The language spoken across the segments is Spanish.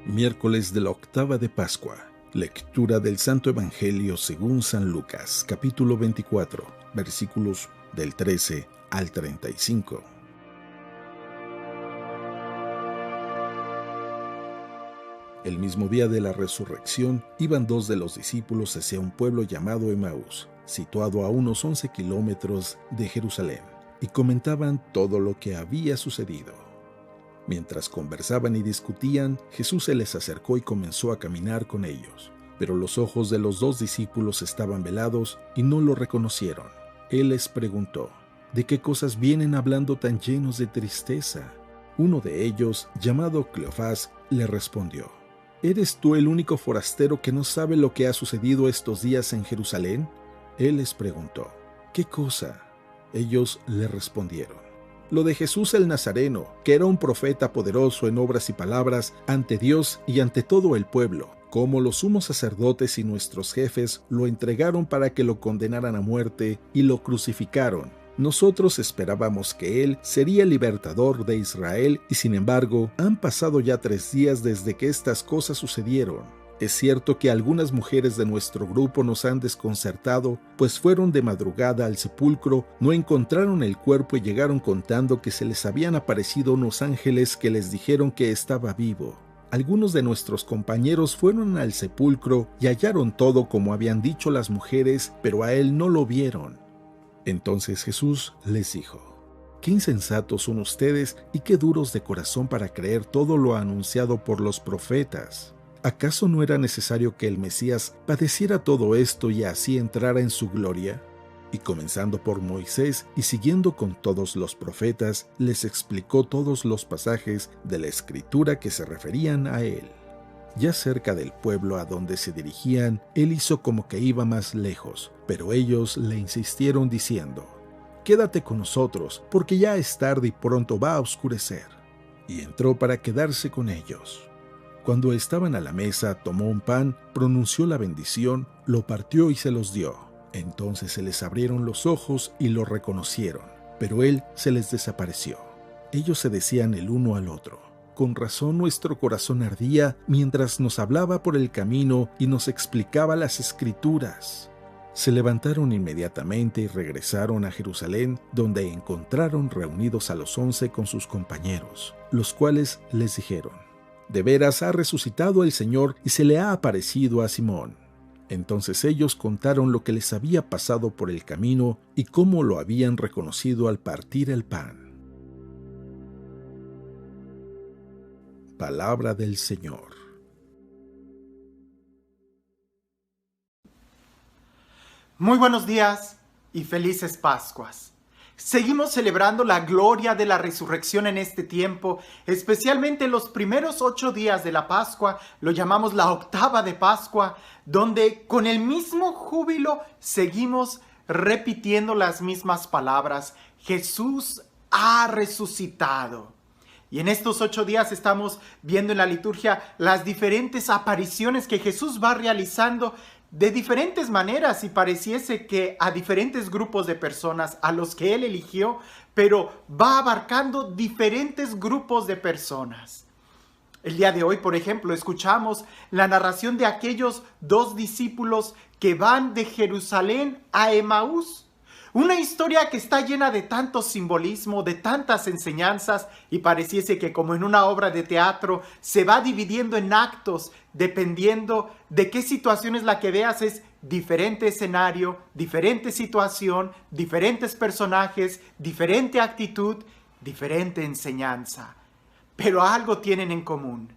Miércoles de la octava de Pascua. Lectura del Santo Evangelio según San Lucas, capítulo 24, versículos del 13 al 35. El mismo día de la resurrección, iban dos de los discípulos hacia un pueblo llamado Emaús, situado a unos 11 kilómetros de Jerusalén, y comentaban todo lo que había sucedido. Mientras conversaban y discutían, Jesús se les acercó y comenzó a caminar con ellos. Pero los ojos de los dos discípulos estaban velados y no lo reconocieron. Él les preguntó: ¿de qué cosas vienen hablando tan llenos de tristeza? Uno de ellos, llamado Cleofás, le respondió: ¿eres tú el único forastero que no sabe lo que ha sucedido estos días en Jerusalén? Él les preguntó: ¿qué cosa? Ellos le respondieron: lo de Jesús el Nazareno, que era un profeta poderoso en obras y palabras ante Dios y ante todo el pueblo, como los sumos sacerdotes y nuestros jefes lo entregaron para que lo condenaran a muerte y lo crucificaron. Nosotros esperábamos que él sería el libertador de Israel y sin embargo han pasado ya 3 días desde que estas cosas sucedieron. Es cierto que algunas mujeres de nuestro grupo nos han desconcertado, pues fueron de madrugada al sepulcro, no encontraron el cuerpo y llegaron contando que se les habían aparecido unos ángeles que les dijeron que estaba vivo. Algunos de nuestros compañeros fueron al sepulcro y hallaron todo como habían dicho las mujeres, pero a él no lo vieron. Entonces Jesús les dijo: qué insensatos son ustedes y qué duros de corazón para creer todo lo anunciado por los profetas. ¿Acaso no era necesario que el Mesías padeciera todo esto y así entrara en su gloria? Y comenzando por Moisés y siguiendo con todos los profetas, les explicó todos los pasajes de la Escritura que se referían a él. Ya cerca del pueblo a donde se dirigían, él hizo como que iba más lejos, pero ellos le insistieron diciendo: quédate con nosotros, porque ya es tarde y pronto va a oscurecer. Y entró para quedarse con ellos. Cuando estaban a la mesa, tomó un pan, pronunció la bendición, lo partió y se los dio. Entonces se les abrieron los ojos y lo reconocieron, pero él se les desapareció. Ellos se decían el uno al otro: con razón nuestro corazón ardía mientras nos hablaba por el camino y nos explicaba las Escrituras. Se levantaron inmediatamente y regresaron a Jerusalén, donde encontraron reunidos a los 11 con sus compañeros, los cuales les dijeron: de veras ha resucitado el Señor y se le ha aparecido a Simón. Entonces ellos contaron lo que les había pasado por el camino y cómo lo habían reconocido al partir el pan. Palabra del Señor. Muy buenos días y felices Pascuas. Seguimos celebrando la gloria de la resurrección en este tiempo, especialmente los primeros 8 días de la Pascua, lo llamamos la octava de Pascua, donde con el mismo júbilo seguimos repitiendo las mismas palabras: Jesús ha resucitado. Y en estos 8 días estamos viendo en la liturgia las diferentes apariciones que Jesús va realizando de diferentes maneras, y pareciese que a diferentes grupos de personas a los que él eligió, pero va abarcando diferentes grupos de personas. El día de hoy, por ejemplo, escuchamos la narración de aquellos 2 discípulos que van de Jerusalén a Emaús. Una historia que está llena de tanto simbolismo, de tantas enseñanzas, y pareciese que como en una obra de teatro se va dividiendo en actos, dependiendo de qué situación es la que veas. Es diferente escenario, diferente situación, diferentes personajes, diferente actitud, diferente enseñanza. Pero algo tienen en común: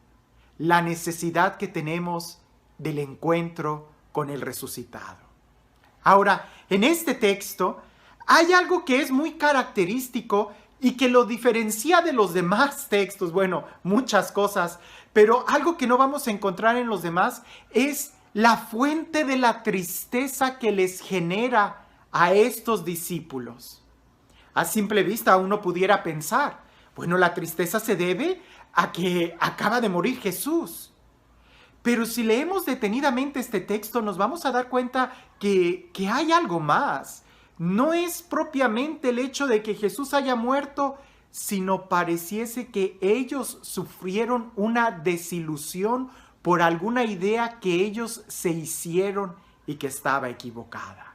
la necesidad que tenemos del encuentro con el resucitado. Ahora, en este texto hay algo que es muy característico y que lo diferencia de los demás textos. Bueno, muchas cosas, pero algo que no vamos a encontrar en los demás es la fuente de la tristeza que les genera a estos discípulos. A simple vista uno pudiera pensar: bueno, la tristeza se debe a que acaba de morir Jesús. Pero si leemos detenidamente este texto, nos vamos a dar cuenta que hay algo más. No es propiamente el hecho de que Jesús haya muerto, sino pareciese que ellos sufrieron una desilusión por alguna idea que ellos se hicieron y que estaba equivocada.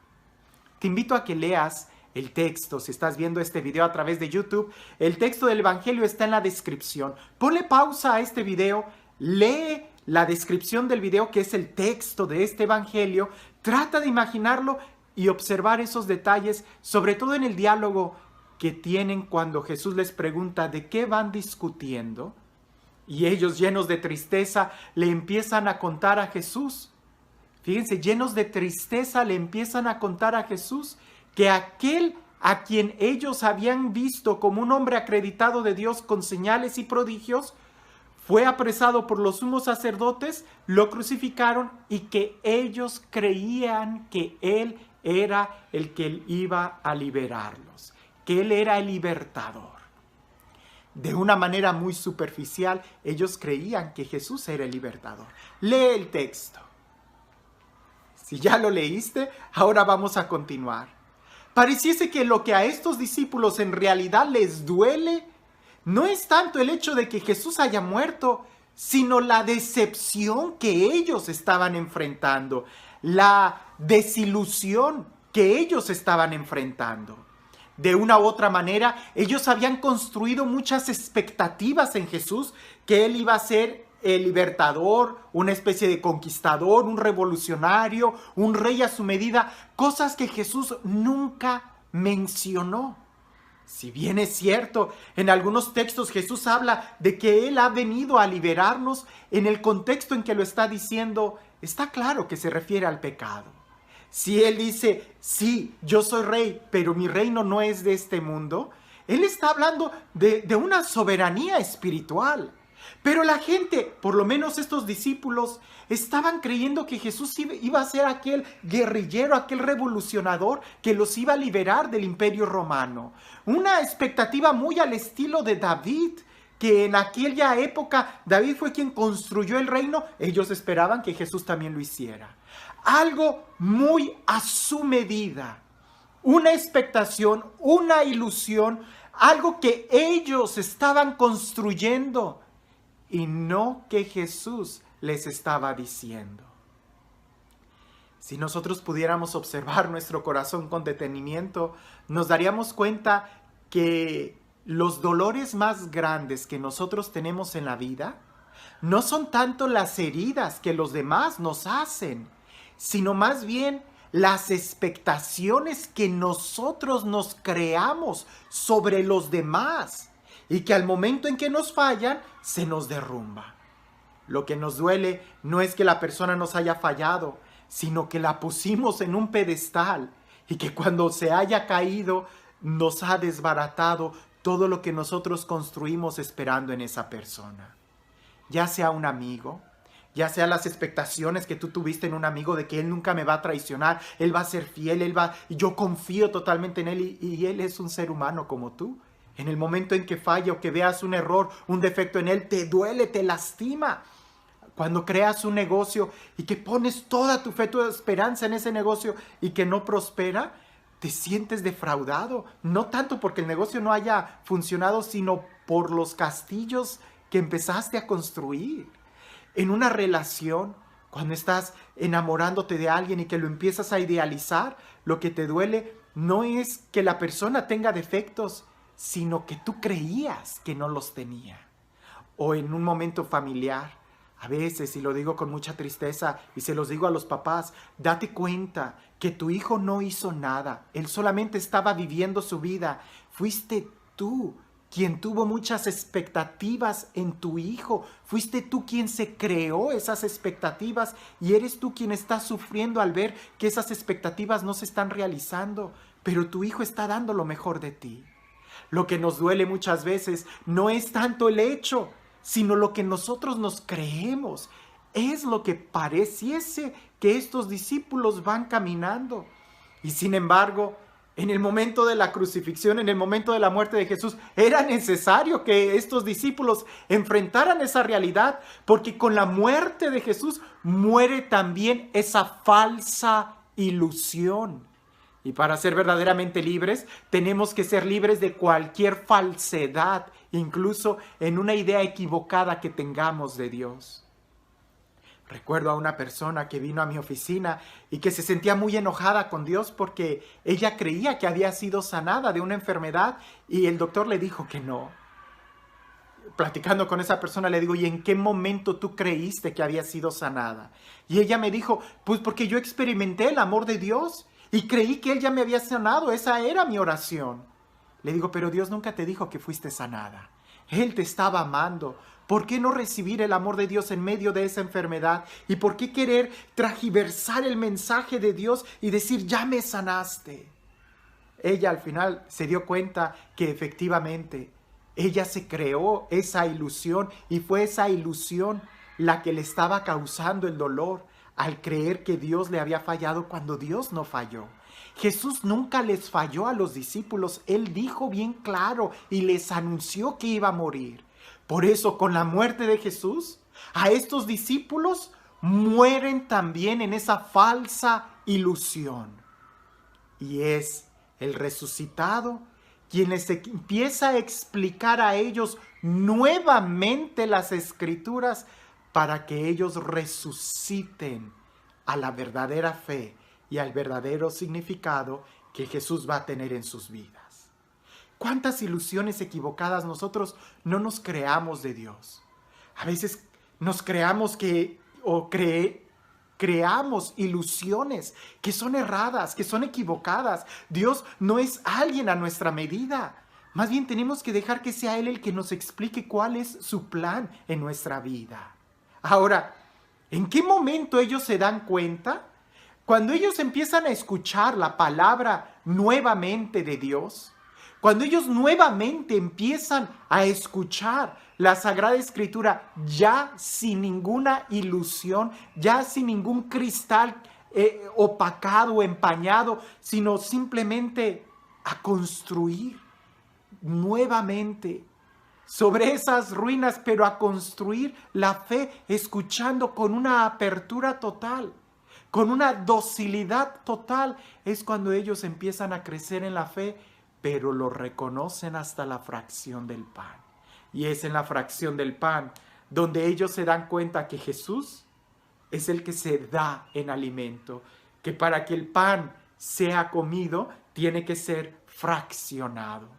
Te invito a que leas el texto. Si estás viendo este video a través de YouTube, el texto del Evangelio está en la descripción. Ponle pausa a este video, lee la descripción del video, que es el texto de este Evangelio. Trata de imaginarlo y observar esos detalles, sobre todo en el diálogo que tienen cuando Jesús les pregunta de qué van discutiendo. Y ellos, llenos de tristeza, le empiezan a contar a Jesús. Fíjense, llenos de tristeza le empiezan a contar a Jesús que aquel a quien ellos habían visto como un hombre acreditado de Dios con señales y prodigios, fue apresado por los sumos sacerdotes, lo crucificaron y que ellos creían que Él era el que iba a liberarlos, que Él era el libertador. De una manera muy superficial, ellos creían que Jesús era el libertador. Lee el texto. Si ya lo leíste, ahora vamos a continuar. Pareciese que lo que a estos discípulos en realidad les duele no es tanto el hecho de que Jesús haya muerto, sino la decepción que ellos estaban enfrentando, la desilusión que ellos estaban enfrentando. De una u otra manera, ellos habían construido muchas expectativas en Jesús, que Él iba a ser el libertador, una especie de conquistador, un revolucionario, un rey a su medida, cosas que Jesús nunca mencionó. Si bien es cierto, en algunos textos Jesús habla de que Él ha venido a liberarnos, en el contexto en que lo está diciendo, está claro que se refiere al pecado. Si Él dice, sí, yo soy rey, pero mi reino no es de este mundo, Él está hablando de una soberanía espiritual. Pero la gente, por lo menos estos discípulos, estaban creyendo que Jesús iba a ser aquel guerrillero, aquel revolucionador que los iba a liberar del imperio romano. Una expectativa muy al estilo de David, que en aquella época David fue quien construyó el reino. Ellos esperaban que Jesús también lo hiciera. Algo muy a su medida. Una expectación, una ilusión, algo que ellos estaban construyendo y no que Jesús les estaba diciendo. Si nosotros pudiéramos observar nuestro corazón con detenimiento, nos daríamos cuenta que los dolores más grandes que nosotros tenemos en la vida no son tanto las heridas que los demás nos hacen, sino más bien las expectaciones que nosotros nos creamos sobre los demás y que al momento en que nos fallan, se nos derrumba. Lo que nos duele no es que la persona nos haya fallado, sino que la pusimos en un pedestal y que cuando se haya caído, nos ha desbaratado todo lo que nosotros construimos esperando en esa persona. Ya sea un amigo, ya sea las expectaciones que tú tuviste en un amigo de que él nunca me va a traicionar, él va a ser fiel, y yo confío totalmente en él y él es un ser humano como tú. En el momento en que falla o que veas un error, un defecto en él, te duele, te lastima. Cuando creas un negocio y que pones toda tu fe, tu esperanza en ese negocio y que no prospera, te sientes defraudado. No tanto porque el negocio no haya funcionado, sino por los castillos que empezaste a construir. En una relación, cuando estás enamorándote de alguien y que lo empiezas a idealizar, lo que te duele no es que la persona tenga defectos, sino que tú creías que no los tenía. O en un momento familiar, a veces, y lo digo con mucha tristeza, y se los digo a los papás, date cuenta que tu hijo no hizo nada, él solamente estaba viviendo su vida. Fuiste tú quien tuvo muchas expectativas en tu hijo, fuiste tú quien se creó esas expectativas y eres tú quien está sufriendo al ver que esas expectativas no se están realizando, pero tu hijo está dando lo mejor de ti. Lo que nos duele muchas veces no es tanto el hecho, sino lo que nosotros nos creemos. Es lo que pareciese que estos discípulos van caminando. Y sin embargo, en el momento de la crucifixión, en el momento de la muerte de Jesús, era necesario que estos discípulos enfrentaran esa realidad, porque con la muerte de Jesús muere también esa falsa ilusión. Y para ser verdaderamente libres, tenemos que ser libres de cualquier falsedad, incluso en una idea equivocada que tengamos de Dios. Recuerdo a una persona que vino a mi oficina y que se sentía muy enojada con Dios porque ella creía que había sido sanada de una enfermedad y el doctor le dijo que no. Platicando con esa persona le digo, ¿y en qué momento tú creíste que había sido sanada? Y ella me dijo, pues porque yo experimenté el amor de Dios y creí que Él ya me había sanado, esa era mi oración. Le digo, pero Dios nunca te dijo que fuiste sanada. Él te estaba amando. ¿Por qué no recibir el amor de Dios en medio de esa enfermedad? ¿Y por qué querer tragiversar el mensaje de Dios y decir, ya me sanaste? Ella al final se dio cuenta que efectivamente ella se creó esa ilusión y fue esa ilusión la que le estaba causando el dolor al creer que Dios le había fallado cuando Dios no falló. Jesús nunca les falló a los discípulos. Él dijo bien claro y les anunció que iba a morir. Por eso, con la muerte de Jesús, a estos discípulos mueren también en esa falsa ilusión. Y es el resucitado quien les empieza a explicar a ellos nuevamente las Escrituras para que ellos resuciten a la verdadera fe y al verdadero significado que Jesús va a tener en sus vidas. ¿Cuántas ilusiones equivocadas nosotros no nos creamos de Dios? A veces nos creamos creamos ilusiones que son erradas, que son equivocadas. Dios no es alguien a nuestra medida. Más bien tenemos que dejar que sea Él el que nos explique cuál es su plan en nuestra vida. Ahora, ¿en qué momento ellos se dan cuenta? Cuando ellos empiezan a escuchar la palabra nuevamente de Dios, cuando ellos nuevamente empiezan a escuchar la Sagrada Escritura ya sin ninguna ilusión, ya sin ningún cristal opacado o empañado, sino simplemente a construir nuevamente sobre esas ruinas, pero a construir la fe escuchando con una apertura total, con una docilidad total, es cuando ellos empiezan a crecer en la fe, pero lo reconocen hasta la fracción del pan. Y es en la fracción del pan donde ellos se dan cuenta que Jesús es el que se da en alimento, que para que el pan sea comido tiene que ser fraccionado,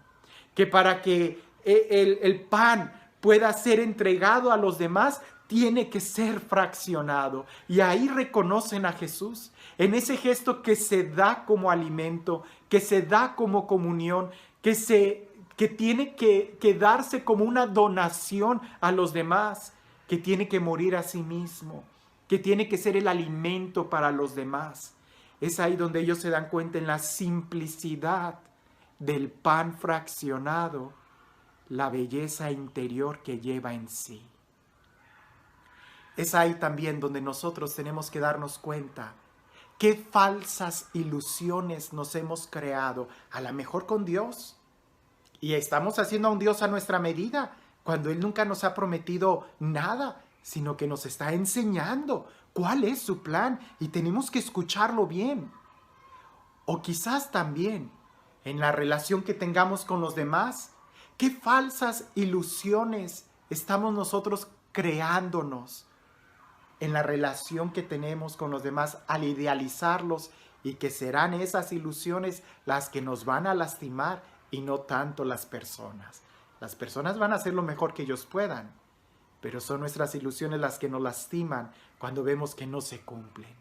que para que el pan pueda ser entregado a los demás tiene que ser fraccionado. Y ahí reconocen a Jesús en ese gesto que se da como alimento, que se da como comunión, que tiene que darse como una donación a los demás, que tiene que morir a sí mismo, que tiene que ser el alimento para los demás. Es ahí donde ellos se dan cuenta en la simplicidad del pan fraccionado, la belleza interior que lleva en sí. Es ahí también donde nosotros tenemos que darnos cuenta qué falsas ilusiones nos hemos creado, a lo mejor con Dios. Y estamos haciendo a un Dios a nuestra medida, cuando Él nunca nos ha prometido nada, sino que nos está enseñando cuál es su plan y tenemos que escucharlo bien. O quizás también en la relación que tengamos con los demás, qué falsas ilusiones estamos nosotros creándonos en la relación que tenemos con los demás al idealizarlos, y que serán esas ilusiones las que nos van a lastimar y no tanto las personas. Las personas van a hacer lo mejor que ellos puedan, pero son nuestras ilusiones las que nos lastiman cuando vemos que no se cumplen.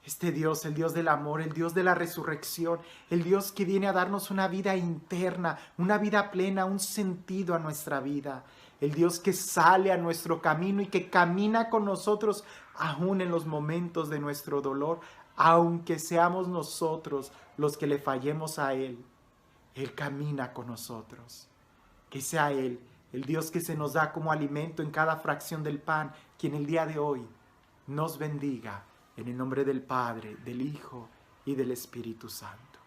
Este Dios, el Dios del amor, el Dios de la resurrección, el Dios que viene a darnos una vida interna, una vida plena, un sentido a nuestra vida, el Dios que sale a nuestro camino y que camina con nosotros aún en los momentos de nuestro dolor, aunque seamos nosotros los que le fallemos a Él. Él camina con nosotros. Que sea Él, el Dios que se nos da como alimento en cada fracción del pan, quien el día de hoy nos bendiga en el nombre del Padre, del Hijo y del Espíritu Santo.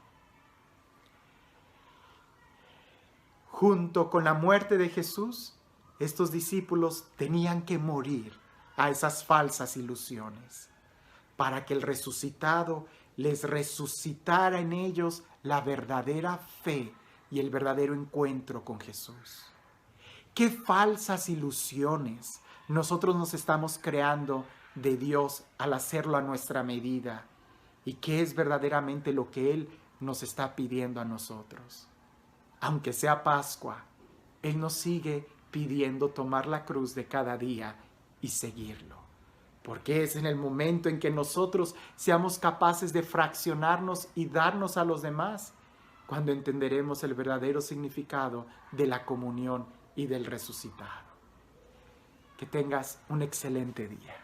Junto con la muerte de Jesús, estos discípulos tenían que morir a esas falsas ilusiones para que el resucitado les resucitara en ellos la verdadera fe y el verdadero encuentro con Jesús. Qué falsas ilusiones nosotros nos estamos creando de Dios al hacerlo a nuestra medida, y qué es verdaderamente lo que Él nos está pidiendo a nosotros. Aunque sea Pascua, Él nos sigue pidiendo tomar la cruz de cada día y seguirlo. Porque es en el momento en que nosotros seamos capaces de fraccionarnos y darnos a los demás, cuando entenderemos el verdadero significado de la comunión y del resucitado. Que tengas un excelente día.